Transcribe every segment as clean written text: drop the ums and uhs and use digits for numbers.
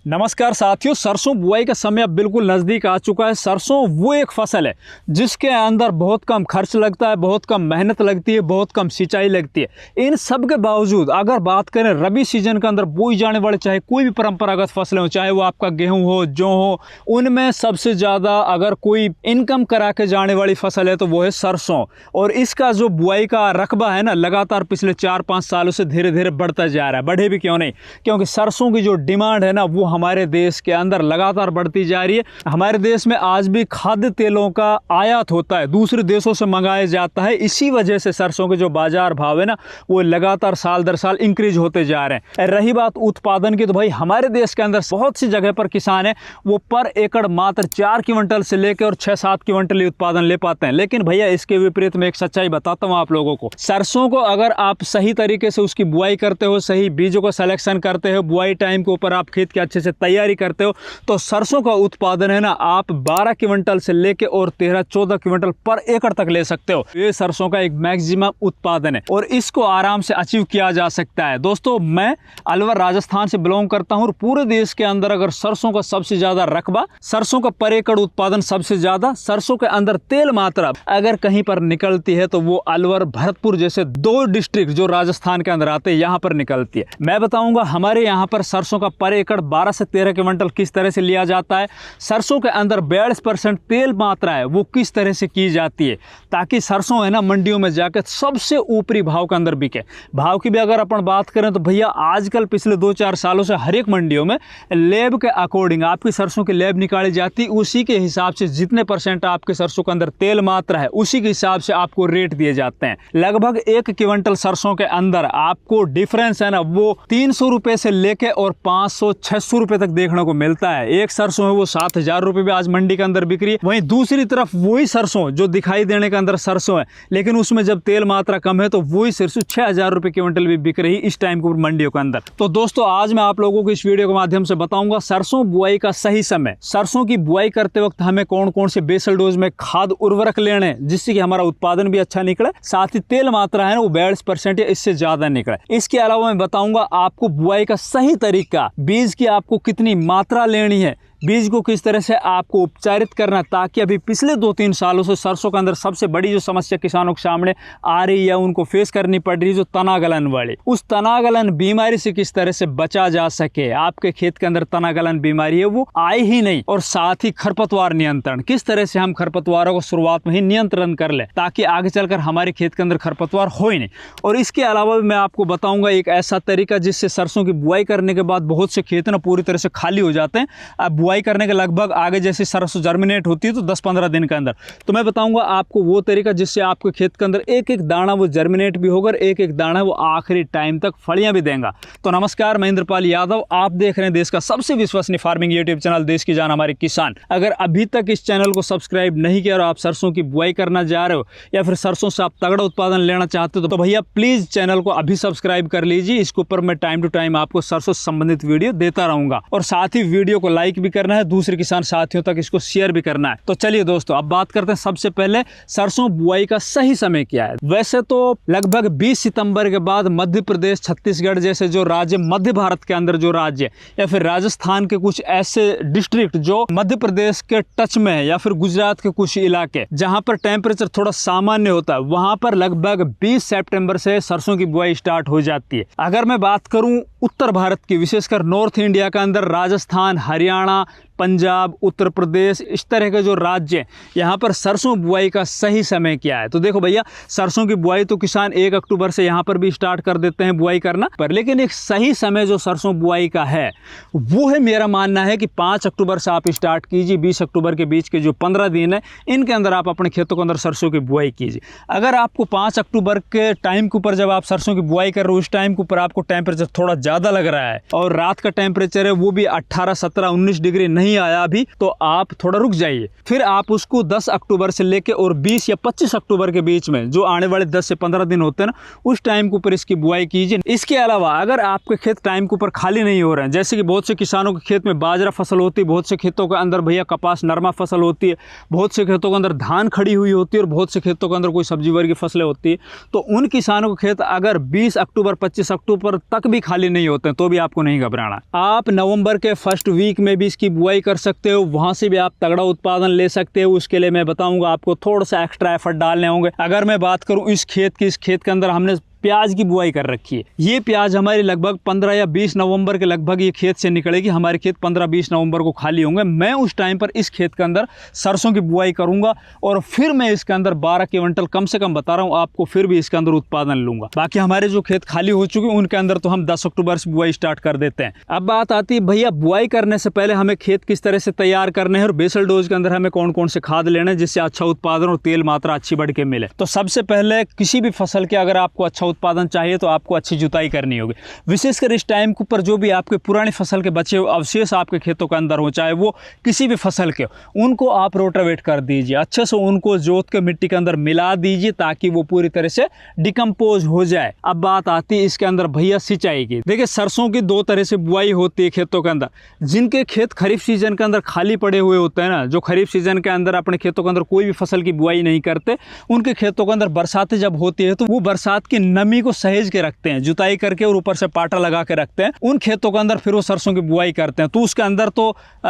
नमस्कार साथियों, सरसों बुआई का समय अब बिल्कुल नज़दीक आ चुका है। सरसों वो एक फसल है जिसके अंदर बहुत कम खर्च लगता है, बहुत कम मेहनत लगती है, बहुत कम सिंचाई लगती है। इन सब के बावजूद अगर बात करें रबी सीजन के अंदर बोई जाने वाले चाहे कोई भी परंपरागत फसलें हो, चाहे वो आपका गेहूं हो, जौ हो, उनमें सबसे ज़्यादा अगर कोई इनकम करा के जाने वाली फसल है तो वो है सरसों। और इसका जो बुआई का रकबा है ना, लगातार पिछले 4-5 सालों से धीरे धीरे बढ़ता जा रहा है। बढ़े भी क्यों नहीं, क्योंकि सरसों की जो डिमांड है ना वो हमारे देश के अंदर लगातार बढ़ती जा रही है। हमारे देश में आज भी खाद्य तेलों का आयात होता है, दूसरे देशों से मंगाया जाता है। इसी वजह से सरसों के जो बाजार भाव है ना वो लगातार साल दर साल इंक्रीज होते जा रहे हैं। रही बात उत्पादन की, तो भाई हमारे देश के अंदर बहुत सी जगह पर किसान है वो पर एकड़ मात्र 4 क्विंटल से लेकर और 6-7 क्विंटल उत्पादन ले पाते हैं। लेकिन भैया इसके विपरीत में एक सच्चाई बताता हूँ आप लोगों को। सरसों को अगर आप सही तरीके से उसकी बुआई करते हो, सही बीजों को सिलेक्शन करते हो, बुआई टाइम के ऊपर आप खेत के अच्छे से तैयारी करते हो, तो सरसों का उत्पादन है ना आप 12 क्विंटल से लेके और 13-14 क्विंटल पर एकड़ तक ले सकते हो। ये सरसों का एक मैक्सिमम उत्पादन है और इसको आराम से अचीव किया जा सकता है। दोस्तों, मैं अलवर राजस्थान से बिलोंग करता हूं और पूरे देश के अंदर अगर सरसों का सबसे ज्यादा रकबा, सरसों का पर एकड़ उत्पादन सबसे ज्यादा, सरसों के अंदर तेल मात्रा अगर कहीं पर निकलती है तो वो अलवर, भरतपुर जैसे 2 डिस्ट्रिक्ट जो राजस्थान के अंदर आते हैं यहाँ पर निकलती है। मैं बताऊंगा हमारे यहाँ पर सरसों का पर एकड़ 12 से 13 क्विंटल किस तरह से लिया जाता है, सरसों के अंदर 42% तेल मात्रा है वो किस तरह से की जाती है, ताकि सरसों है ना मंडियों में जाकर सबसे ऊपरी भाव के अंदर बिके। भाव की भी अगर अपन बात करें तो भैया आजकल पिछले 2-4 सालों से हर एक मंडियों में लेब के अकॉर्डिंग आपकी सरसों की लेब निकाली जाती है। उसी के हिसाब से जितने % आपके सरसों के अंदर तेल मात्रा है उसी के हिसाब से आपको रेट दिए जाते हैं। लगभग 1 क्विंटल सरसों के अंदर आपको डिफरेंस है ना वो 300 रुपए से लेके और 500-600 रुपए तक देखने को मिलता है। एक सरसों है वो 7,000 रुपए भी आज मंडी के अंदर बिक रही है। वहीं दूसरी तरफ वही सरसों जो दिखाई देने के अंदर सरसों है, लेकिन उसमें जब तेल मात्रा कम है तो वही सरसों 6,000 रुपए क्विंटल भी बिक रही है इस टाइम को मंडियों के अंदर। तो दोस्तों, आज मैं आप लोगों को इस वीडियो के माध्यम से बताऊंगा सरसों बुआई का सही समय, सरसों की बुआई करते वक्त हमें कौन कौन से बेसल डोज में खाद उर्वरक लेने जिससे कि हमारा उत्पादन भी अच्छा निकले, साथ ही तेल मात्रा है ना वो 42% या इससे ज्यादा निकले। इसके अलावा मैं बताऊंगा आपको बुआई का सही तरीका, बीज की आपको कितनी मात्रा लेनी है, बीज को किस तरह से आपको उपचारित करना, ताकि अभी पिछले 2-3 सालों से सरसों के अंदर सबसे बड़ी जो समस्या किसानों के सामने आ रही है उनको फेस करनी पड़ रही है, जो तनागलन वाली, उस तनागलन बीमारी से किस तरह से बचा जा सके। आपके खेत के अंदर तनागलन बीमारी है वो आए ही नहीं, और साथ ही खरपतवार नियंत्रण, किस तरह से हम खरपतवारों को शुरुआत में ही नियंत्रण कर ले ताकि आगे चलकर हमारे खेत के अंदर खरपतवार हो ही नहीं। और इसके अलावा भी मैं आपको बताऊंगा एक ऐसा तरीका जिससे सरसों की बुआई करने के बाद बहुत से खेत ना पूरी तरह से खाली हो जाते हैं। अब बुआई करने के लगभग आगे जैसे सरसों जर्मिनेट होती है तो 10-15 दिन के अंदर, तो मैं बताऊंगा आपको वो तरीका जिससे आपके खेत के अंदर एक एक दाना वो जर्मिनेट भी होगा, एक एक दाना वो आखिरी टाइम तक फलियां भी देगा। तो नमस्कार, मैं इंद्रपाल यादव, आप देख रहे हैं देश का सबसे विश्वसनीय फार्मिंग यूट्यूब चैनल देश की जान हमारे किसान। अगर अभी तक इस चैनल को सब्सक्राइब नहीं किया और आप सरसों की बुआई करना जा रहे हो या फिर सरसों से आप तगड़ा उत्पादन लेना चाहते हो तो भैया प्लीज चैनल को अभी सब्सक्राइब कर लीजिए। इसके ऊपर मैं टाइम टू टाइम आपको सरसों से संबंधित वीडियो देता रहूंगा, और साथ ही वीडियो को लाइक भी करना है, दूसरे किसान साथियों तक इसको शेयर भी करना है। तो चलिए दोस्तों, अब बात करते हैं सबसे पहले सरसों बुआई का सही समय क्या है। वैसे तो लगभग 20 सितंबर के बाद मध्य प्रदेश, छत्तीसगढ़ जैसे जो राज्य, मध्य भारत के अंदर जो राज्य या फिर राजस्थान के कुछ ऐसे डिस्ट्रिक्ट जो मध्य प्रदेश के टच में है, या फिर गुजरात के कुछ इलाके जहां पर टेम्परेचर थोड़ा सामान्य होता है, वहां पर लगभग 20 सितंबर से सरसों की बुआई स्टार्ट हो जाती है। अगर मैं बात करूं उत्तर भारत की, विशेषकर नॉर्थ इंडिया के अंदर राजस्थान, हरियाणा, पंजाब, उत्तर प्रदेश, इस तरह के जो राज्य हैं यहाँ पर सरसों बुआई का सही समय क्या है। तो देखो भैया, सरसों की बुआई तो किसान 1 अक्टूबर से यहाँ पर भी स्टार्ट कर देते हैं बुआई करना, पर लेकिन एक सही समय जो सरसों बुआई का है वो है, मेरा मानना है कि 5 अक्टूबर से आप स्टार्ट कीजिए। 20 अक्टूबर के बीच के जो 15 दिन है इनके अंदर आप अपने खेतों के अंदर सरसों की बुआई कीजिए। अगर आपको 5 अक्टूबर के टाइम के ऊपर जब आप सरसों की बुआई कर रहे हो उस टाइम के ऊपर आपको टेम्परेचर थोड़ा ज़्यादा लग रहा है और रात का टेम्परेचर है वो भी 18, 17, 19 डिग्री नहीं नहीं आया अभी तो आप थोड़ा रुक जाइए, फिर आप उसको 10 अक्टूबर से लेके और 20 या 25 अक्टूबर के बीच में जो आने वाले 10 से 15 दिन होते हैं ना, उस टाइम के ऊपर इसकी बुआई कीजिए। इसके अलावा अगर आपके खेत टाइम के ऊपर खाली नहीं हो रहे हैं, जैसे कि बहुत से किसानों के खेत में बाजरा फसल होती है, बहुत से खेतों के अंदर भैया कपास नरमा फसल होती है, बहुत से खेतों के अंदर धान खड़ी हुई होती है और बहुत से खेतों के अंदर कोई सब्जी वर्ग की फसलें होती है, तो उन किसानों के खेत अगर 20 अक्टूबर 25 अक्टूबर तक भी खाली नहीं होते हैं तो भी आपको नहीं घबराना। आप नवंबर के फर्स्ट वीक में भी इसकी बुआई कर सकते हो, वहां से भी आप तगड़ा उत्पादन ले सकते हो। उसके लिए मैं बताऊंगा आपको थोड़ा सा एक्स्ट्रा एफर्ट डालने होंगे। अगर मैं बात करूं इस खेत के अंदर हमने प्याज की बुआई कर रखी है। ये प्याज हमारी लगभग 15 या 20 नवंबर के लगभग ये खेत से निकलेगी। हमारे खेत 15-20 नवंबर को खाली होंगे। मैं उस टाइम पर इस खेत के अंदर सरसों की बुआई करूंगा और फिर मैं इसके अंदर 12 क्विंटल कम से कम बता रहा हूं आपको, फिर भी इसके अंदर उत्पादन लूंगा। बाकी हमारे जो खेत खाली हो चुके हैं उनके अंदर तो हम 10 अक्टूबर से बुआई स्टार्ट कर देते हैं। अब बात आती है भैया बुआई करने से पहले हमें खेत किस तरह से तैयार करने हैं और बेसल डोज के अंदर हमें कौन कौन से खाद लेने हैं जिससे अच्छा उत्पादन और तेल मात्रा अच्छी बढ़ के मिले। तो सबसे पहले किसी भी फसल के अगर आपको अच्छा उत्पादन चाहिए तो आपको अच्छी जुताई करनी होगी। विशेषकर इस टाइम के ऊपर जो भी आपके पुरानी फसल के बचे हुए अवशेष आपके खेतों के अंदर हो, चाहे वो किसी भी फसल के, उनको आप रोटावेट कर दीजिए, अच्छे से उनको जोत के मिट्टी के अंदर मिला दीजिए ताकि वो पूरी तरह से डिकम्पोज हो जाए। अब बात आती है इसके अंदर भैया सिंचाई की। देखिए सरसों की दो तरह से बुआई होती है खेतों के अंदर। जिनके खेत खरीफ सीजन के अंदर खाली पड़े हुए होते हैं ना, जो खरीफ सीजन के अंदर अपने खेतों के अंदर कोई भी फसल की बुआई नहीं करते, उनके खेतों के अंदर बरसातें जब होती है तो वो बरसात की नमी को सहेज के रखते हैं, जुताई करके और ऊपर से पाटा लगा के रखते हैं। उन खेतों के अंदर फिर वो सरसों की बुआई करते हैं, तो उसके अंदर तो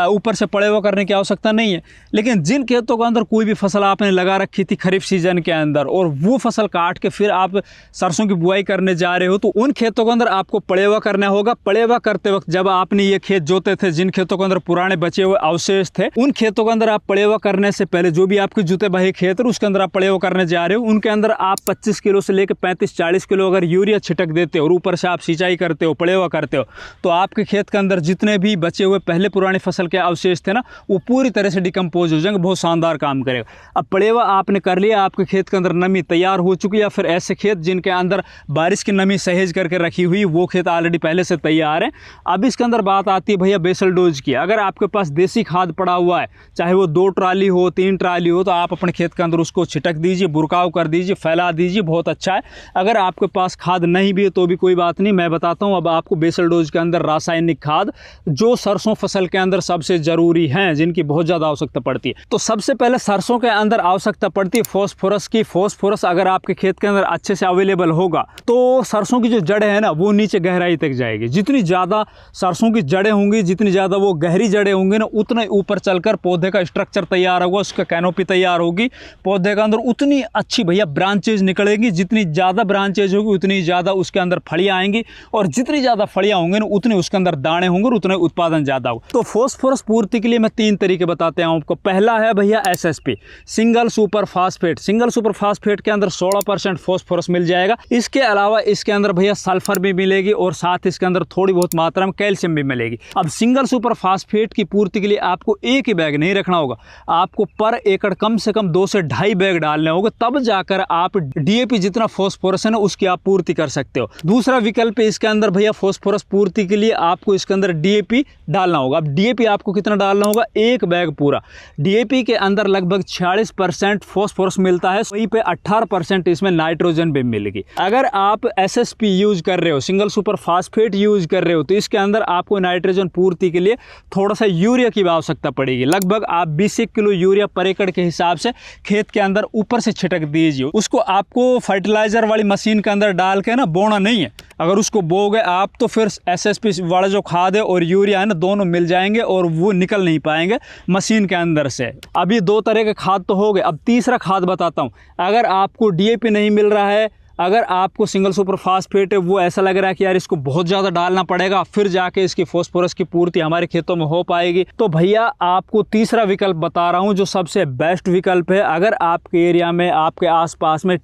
ऊपर से पड़े हुआ करने की आवश्यकता नहीं है। लेकिन जिन खेतों के अंदर कोई भी फसल आपने लगा रखी थी खरीफ सीजन के अंदर और वो फसल काट के फिर आप सरसों की बुआई करने जा रहे हो, तो उन खेतों के अंदर आपको पड़ेवा करना होगा। पड़ेवा करते वक्त जब आपने ये खेत जोते थे, जिन खेतों के अंदर पुराने बचे हुए अवशेष थे, उन खेतों के अंदर आप पड़ेवा करने से पहले जो भी आपके जुते बहे खेत है उसके अंदर आप पड़ेवा करने जा रहे हो, उनके अंदर आप 25 किलो से लेकर 35-40 किलो अगर यूरिया छिटक देते हो और ऊपर से आप सिंचाई करते हो, पड़ेवा करते हो, तो आपके खेत के अंदर जितने भी बचे हुए पहले पुरानी फसल के अवशेष थे ना, वो पूरी तरह से डिकम्पोज हो जाएंगे, बहुत शानदार काम करेगा। अब पड़ेवा आपने कर लिया, आपके खेत के अंदर नमी तैयार हो चुकी है, या फिर ऐसे खेत जिनके अंदर बारिश की नमी सहेज करके रखी हुई, वो खेत ऑलरेडी पहले से तैयार है। अब इसके अंदर बात आती है भैया बेसल डोज की। अगर आपके पास देसी खाद पड़ा हुआ है, चाहे वो 2 ट्राली हो 3 ट्राली हो, तो आप अपने खेत के अंदर उसको छिटक दीजिए, बुरकाव कर दीजिए, फैला दीजिए, बहुत अच्छा है। अगर आपके पास खाद नहीं भी है तो भी कोई बात नहीं, मैं बताता हूं अब आपको बेसल डोज के अंदर रासायनिक खाद जो सरसों फसल के अंदर सबसे जरूरी हैं, जिनकी बहुत ज़्यादा आवश्यकता पड़ती है। तो सबसे पहले सरसों के अंदर आवश्यकता पड़ती है फॉस्फोरस की। फॉस्फोरस अगर आपके खेत के अंदर अच्छे से अवेलेबल होगा तो सरसों की जो जड़ें हैं ना, वो नीचे गहराई तक जाएगी। जितनी ज़्यादा सरसों की जड़ें होंगी, जितनी ज़्यादा वो गहरी जड़ें होंगी ना, उतना ऊपर चलकर पौधे का स्ट्रक्चर तैयार होगा, उसका कैनोपी तैयार होगी, पौधे के अंदर उतनी अच्छी भैया ब्रांचेज निकलेगी। जितनी ज़्यादा ब्रांचेज होगी उतनी ज़्यादा उसके अंदर फलियाँ आएंगी, और जितनी ज़्यादा फलियाँ होंगे ना उतने उसके अंदर दाने होंगे और उतने उत्पादन ज़्यादा होगा। तो फॉस्फोरस पूर्ति के लिए मैं 3 तरीके बताते हैं आपको। पहला है भैया SSP, single super phosphate. Single super phosphate के अंदर 16% फॉस्फोरस मिल जाएगा। इसके अलावा इसके अंदर भैया सल्फर भी मिलेगी और साथ इसके अंदर थोड़ी बहुत मात्रा में कैल्शियम भी मिलेगी। अब सिंगल सुपर फास्फेट की पूर्ति के लिए आपको एक ही बैग नहीं रखना होगा, आपको पर एकड़ कम से कम 2 से 2.5 बैग डालने होंगे, तब जाकर आप DAP जितना फॉस्फोरस है ना उसकी आप पूर्ति कर सकते हो। दूसरा विकल्प है इसके अंदर भैया फॉस्फोरस पूर्ति के लिए आपको इसके अंदर DAP डालना होगा। अब DAP आपको कितना डालना होगा? 1 बैग पूरा। DAP के अंदर लगभग 46% फॉस्फोरस मिलता है, वहीं पे 18% इसमें नाइट्रोजन भी मिलेगी। अगर आप SSP यूज कर रहे हो, सिंगल सुपर फास्फेट यूज कर रहे हो, तो इसके अंदर आपको नाइट्रोजन पूर्ति के लिए थोड़ा सा यूरिया की आवश्यकता पड़ेगी। लगभग आप 20 किलो यूरिया पर एकड़ के हिसाब से खेत के अंदर ऊपर से छिटक दीजिए। उसको आपको फर्टिलाइजर वाली मशीन के अंदर डाल के ना बोना नहीं है। अगर उसको बोगे आप तो फिर SSP वाला जो खाद है और यूरिया है ना, दोनों मिल जाएंगे और वो निकल नहीं पाएंगे मशीन के अंदर से। अभी 2 तरह के खाद तो हो गए, अब तीसरा खाद बताता हूँ। अगर आपको DAP नहीं मिल रहा है, अगर आपको सिंगल सुपर फास्फेट है वो ऐसा लग रहा है कि यार इसको बहुत ज़्यादा डालना पड़ेगा फिर जाके इसकी फॉस्फोरस की पूर्ति हमारे खेतों में हो पाएगी, तो भैया आपको तीसरा विकल्प बता रहा हूँ जो सबसे बेस्ट विकल्प है। अगर आपके एरिया में, आपके आसपास में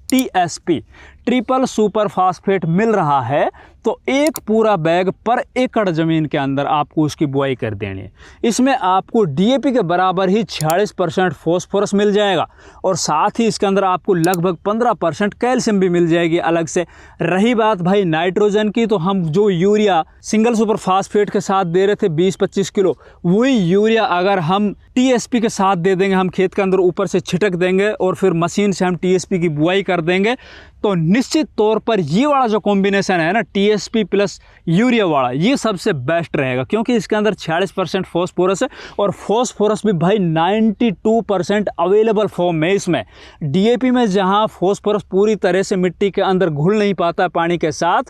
ट्रिपल सुपर फास्फेट मिल रहा है तो एक पूरा बैग पर एकड़ ज़मीन के अंदर आपको उसकी बुआई कर देनी है। इसमें आपको डीएपी के बराबर ही 46% फॉस्फोरस मिल जाएगा और साथ ही इसके अंदर आपको लगभग 15% कैल्शियम भी मिल जाएगी अलग से। रही बात भाई नाइट्रोजन की, तो हम जो यूरिया सिंगल सुपर फास्फेट के साथ दे रहे थे 20-25 किलो, वही यूरिया अगर हम टीएसपी के साथ दे देंगे, हम खेत के अंदर ऊपर से छिटक देंगे और फिर मशीन से हम टीएसपी की बुआई कर देंगे, तो निश्चित तौर पर ये वाला जो कॉम्बिनेशन है ना टीएसपी प्लस यूरिया वाला, ये सबसे बेस्ट रहेगा क्योंकि इसके अंदर 46% फॉस्फोरस है और फॉस्फोरस भी भाई 92% अवेलेबल फॉर्म में। इसमें डीएपी में जहां फॉस्फोरस पूरी तरह से मिट्टी के अंदर घुल नहीं पाता है पानी के साथ,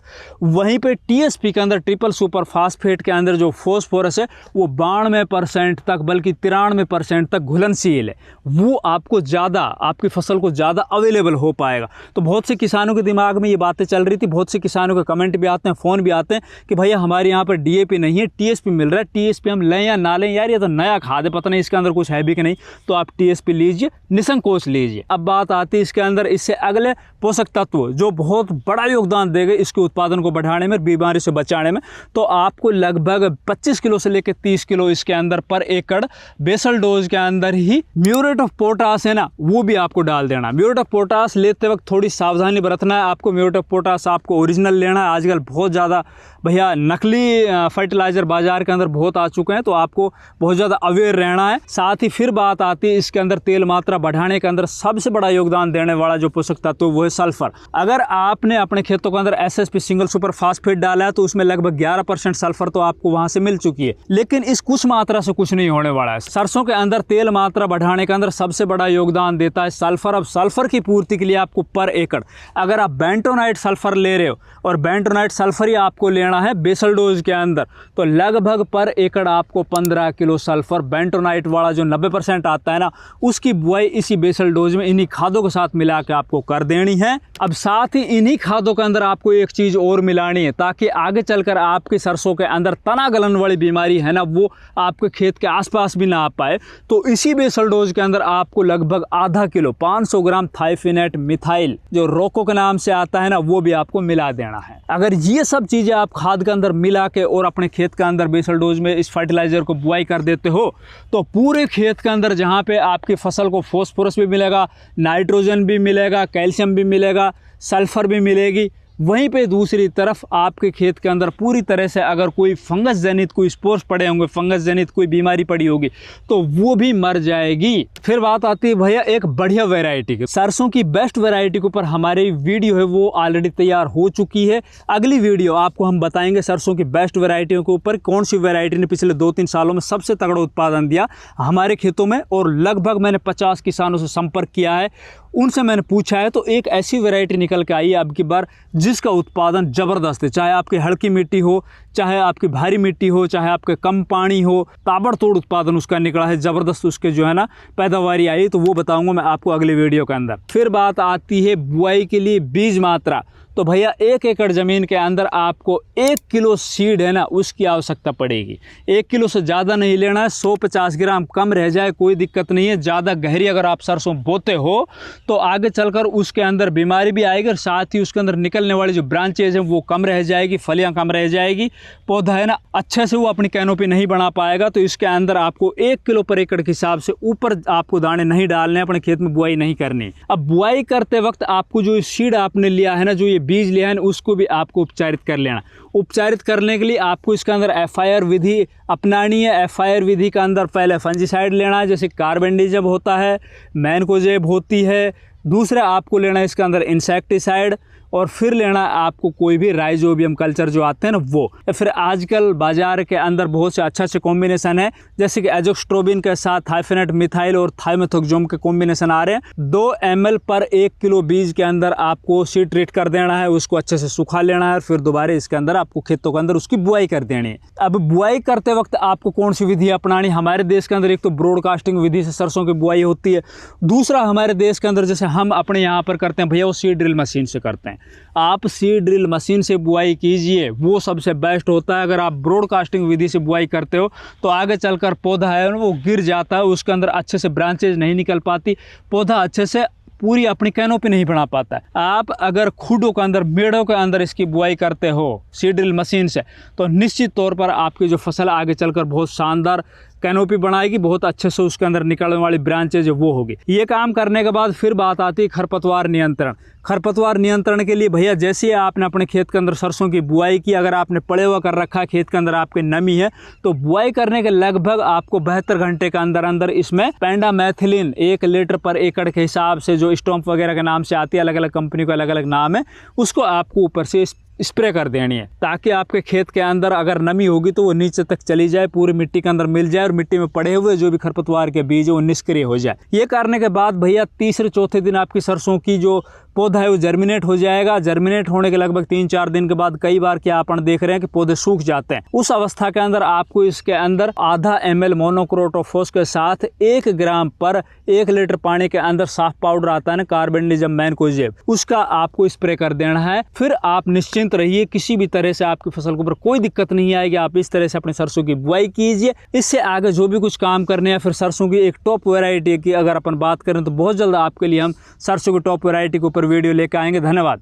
वहीं पे टीएसपी के अंदर ट्रिपल सुपर फास्फेट के अंदर जो फॉस्फोरस है वो 92% तक बल्कि 93% तक घुलनशील है, वो आपको ज़्यादा आपकी फसल को ज़्यादा अवेलेबल हो पाएगा। तो बहुत से किसानों के दिमाग में ये बातें चल रही थी, बहुत से किसानों के कमेंट भी आते हैं, फ़ोन भी आते हैं कि भैया हमारे यहाँ पर डीएपी नहीं है, टीएसपी मिल रहा है, टीएसपी हम लें या ना लें, यार ये तो नया खाद है, पता नहीं इसके अंदर कुछ है भी कि नहीं, तो आप टीएसपी लीजिए, निसंकोच लीजिए। अब बात आती है इसके अंदर इससे अगले पोषक तत्व जो बहुत बड़ा योगदान देंगे इसके उत्पादन को बढ़ाने में, बीमारी से बचाने में, तो आपको लगभग 25 किलो से लेकर 30 किलो इसके अंदर पर एकड़ बेसल डोज के अंदर ही म्यूरेट ऑफ पोटास है ना, वो भी आपको डाल देना। म्यूरेट ऑफ पोटास लेते वक्त थोड़ी सावधानी बरतना है आपको। म्यूरेट ऑफ पोटास आपको ओरिजिनल लेना है, आजकल बहुत ज़्यादा भैया नकली फर्टिलाइज़र बाजार के अंदर बहुत आ चुके हैं, तो आपको बहुत ज़्यादा अवेयर रहना है। साथ ही फिर बात आती है इसके अंदर तेल मात्रा बढ़ाने के अंदर सबसे बड़ा योगदान देने वाला जो पोषक तत्व वो है सल्फर। अगर आपने अपने खेतों के अंदर एसएसपी सिंगल सुपर फास्फेट डाला है तो उसमें लगभग 11% सल्फर तो आपको वहां से मिल चुकी है, लेकिन इस कुछ मात्रा से कुछ नहीं होने वाला है। सरसों के अंदर तेल मात्रा बढ़ाने के अंदर सबसे बड़ा योगदान देता है सल्फर। अब सल्फर की पूर्ति के लिए आपको पर एकड़ अगर आप बेंटोनाइट सल्फर ले रहे हो और बेंटोनाइट सल्फर ही आपको लेना है बेसल डोज के अंदर, तो लगभग पर एकड़ आपको 15 किलो सल्फर बेंटोनाइट वाला जो 90% आता है ना, उसकी बुआई इसी बेसल डोज में इन्हीं खादों के साथ मिला के आपको कर देनी है। अब साथ ही इन्हीं खादों के अंदर आपको एक चीज़ और मिलानी है ताकि आगे चलकर आपकी सरसों के अंदर तना गलन वाली बीमारी है ना, वो आपके खेत के आसपास भी ना आ पाए। तो इसी बेसल डोज के अंदर आपको लगभग आधा किलो 500 ग्राम थाइफिनेट मिथाइल जो रोको के नाम से आता है ना, वो भी आपको मिला देना है। अगर ये सब चीज़ें आप खाद के अंदर मिला के और अपने खेत के अंदर बेसल डोज में इस फर्टिलाइजर को बुआई कर देते हो, तो पूरे खेत के अंदर जहाँ पे आपकी फसल को फॉस्फोरस भी मिलेगा, नाइट्रोजन भी मिलेगा, कैल्शियम भी मिलेगा, सल्फर भी मिलेगी, वहीं पे दूसरी तरफ आपके खेत के अंदर पूरी तरह से अगर कोई फंगस जनित कोई स्पोर्स पड़े होंगे, फंगस जनित कोई बीमारी पड़ी होगी, तो वो भी मर जाएगी। फिर बात आती है भैया एक बढ़िया वैरायटी की। सरसों की बेस्ट वैरायटी के ऊपर हमारी वीडियो है वो ऑलरेडी तैयार हो चुकी है। अगली वीडियो आपको हम बताएंगे सरसों की बेस्ट वैरायटियों के ऊपर कौन सी वैरायटी ने पिछले 2-3 सालों में सबसे तगड़ा उत्पादन दिया हमारे खेतों में, और लगभग मैंने 50 किसानों से संपर्क किया है, उनसे मैंने पूछा है, तो एक ऐसी वैरायटी निकल के आई है अब की बार जिसका उत्पादन ज़बरदस्त है। चाहे आपकी हल्की मिट्टी हो, चाहे आपकी भारी मिट्टी हो, चाहे आपके कम पानी हो, ताबड़तोड़ उत्पादन उसका निकला है, ज़बरदस्त उसके जो है ना पैदावारी आई, तो वो बताऊंगा मैं आपको अगले वीडियो के अंदर। फिर बात आती है बुआई के लिए बीज मात्रा। तो भैया 1 एकड़ ज़मीन के अंदर आपको 1 किलो सीड है ना उसकी आवश्यकता पड़ेगी। 1 किलो से ज़्यादा नहीं लेना है, 150 ग्राम कम रह जाए कोई दिक्कत नहीं है। ज़्यादा गहरी अगर आप सरसों बोते हो तो आगे चलकर उसके अंदर बीमारी भी आएगी और साथ ही उसके अंदर निकलने वाली जो ब्रांचेज हैं वो कम रह जाएगी, फलियाँ कम रह जाएगी, पौधा है ना अच्छे से वो अपनी कैनोपी नहीं बना पाएगा। तो इसके अंदर आपको 1 किलो पर एकड़ के हिसाब से ऊपर आपको दाने नहीं डालने, अपने खेत में बुआई नहीं करनी। अब बुआई करते वक्त आपको जो सीड आपने लिया है ना, जो ये बीज लिया है ना, उसको भी आपको उपचारित कर लेना। उपचारित करने के लिए आपको इसके अंदर एफआईआर विधि अपनानी है। एफआईआर विधि का अंदर पहले फंजीसाइड लेना है, जैसे कार्बेंडिजम होता है, मैनकोजेब होती है, दूसरा आपको लेना है इसके अंदर इंसेक्टिसाइड, और फिर लेना है आपको कोई भी राइजोबियम कल्चर जो आते हैं ना वो। फिर आजकल बाजार के अंदर बहुत से अच्छे कॉम्बिनेशन है, जैसे कि एजोक्स्ट्रोबिन के साथ थाइफिनेट मिथाइल और थाइमेथोक्सोम के कॉम्बिनेशन आ रहे हैं। 2 ml पर 1 किलो बीज के अंदर आपको सीड ट्रीट कर देना है, उसको अच्छे से सुखा लेना है, फिर दोबारा इसके अंदर आपको खेतों के अंदर उसकी बुआई कर देनी है। अब बुआई करते वक्त आपको कौन सी विधि अपनानी? हमारे देश के अंदर एक तो ब्रॉडकास्टिंग विधि से सरसों की बुआई होती है, दूसरा हमारे देश के अंदर जैसे हम अपने यहाँ पर करते हैं भैया वो सीड ड्रिल मशीन से करते हैं। आप सीड ड्रिल मशीन से बुआई कीजिए, वो सबसे बेस्ट होता है। अगर आप ब्रॉडकास्टिंग विधि से बुआई करते हो तो आगे चलकर पौधा है वो गिर जाता है, उसके अंदर अच्छे से ब्रांचेज नहीं निकल पाती, पौधा अच्छे से पूरी अपनी कैनोपी नहीं बना पाता है। आप अगर खुडों के अंदर, मेड़ों के अंदर इसकी बुआई करते हो सीड ड्रिल मशीन से, तो निश्चित तौर पर आपकी जो फसल आगे चलकर बहुत शानदार कैनोपी बनाएगी, बहुत अच्छे से उसके अंदर निकलने वाली ब्रांचेज वो होगी। ये काम करने के बाद फिर बात आती है खरपतवार नियंत्रण। खरपतवार नियंत्रण के लिए भैया, जैसे आपने अपने खेत के अंदर सरसों की बुआई की, अगर आपने पड़े हुआ कर रखा है खेत के अंदर, आपकी नमी है, तो बुआई करने के लगभग आपको 72 घंटे के अंदर अंदर इसमें पेंडामेथिलिन 1 लीटर पर एकड़ के हिसाब से, जो स्टॉम्प वगैरह के नाम से आती है, अलग अलग कंपनी को अलग अलग नाम है, उसको आपको ऊपर से स्प्रे कर देनी है, ताकि आपके खेत के अंदर अगर नमी होगी तो वो नीचे तक चली जाए, पूरी मिट्टी के अंदर मिल जाए और मिट्टी में पड़े हुए जो भी खरपतवार के बीज है वो निष्क्रिय हो जाए। ये करने के बाद भैया तीसरे चौथे दिन आपकी सरसों की जो पौधा है वो जर्मिनेट हो जाएगा। जर्मिनेट होने के लगभग 3-4 दिन के बाद कई बार क्या अपन देख रहे हैं कि पौधे सूख जाते हैं। उस अवस्था के अंदर आपको इसके अंदर आधा ml मोनोक्रोटोफॉस के साथ 1 ग्राम पर 1 लीटर पानी के अंदर साफ पाउडर आता है ना, कार्बेंडिजम मैनकोजेब, उसका आपको स्प्रे कर देना है। फिर आप निश्चिंत रहिए, किसी भी तरह से आपकी फसल के ऊपर कोई दिक्कत नहीं आएगी। आप इस तरह से अपनी सरसों की बुआई कीजिए। इससे आगे जो भी कुछ काम करने हैं, फिर सरसों की एक टॉप वैरायटी की अगर अपन बात करें तो बहुत जल्द आपके लिए हम सरसों की टॉप वैरायटी के ऊपर वीडियो लेकर आएंगे। धन्यवाद।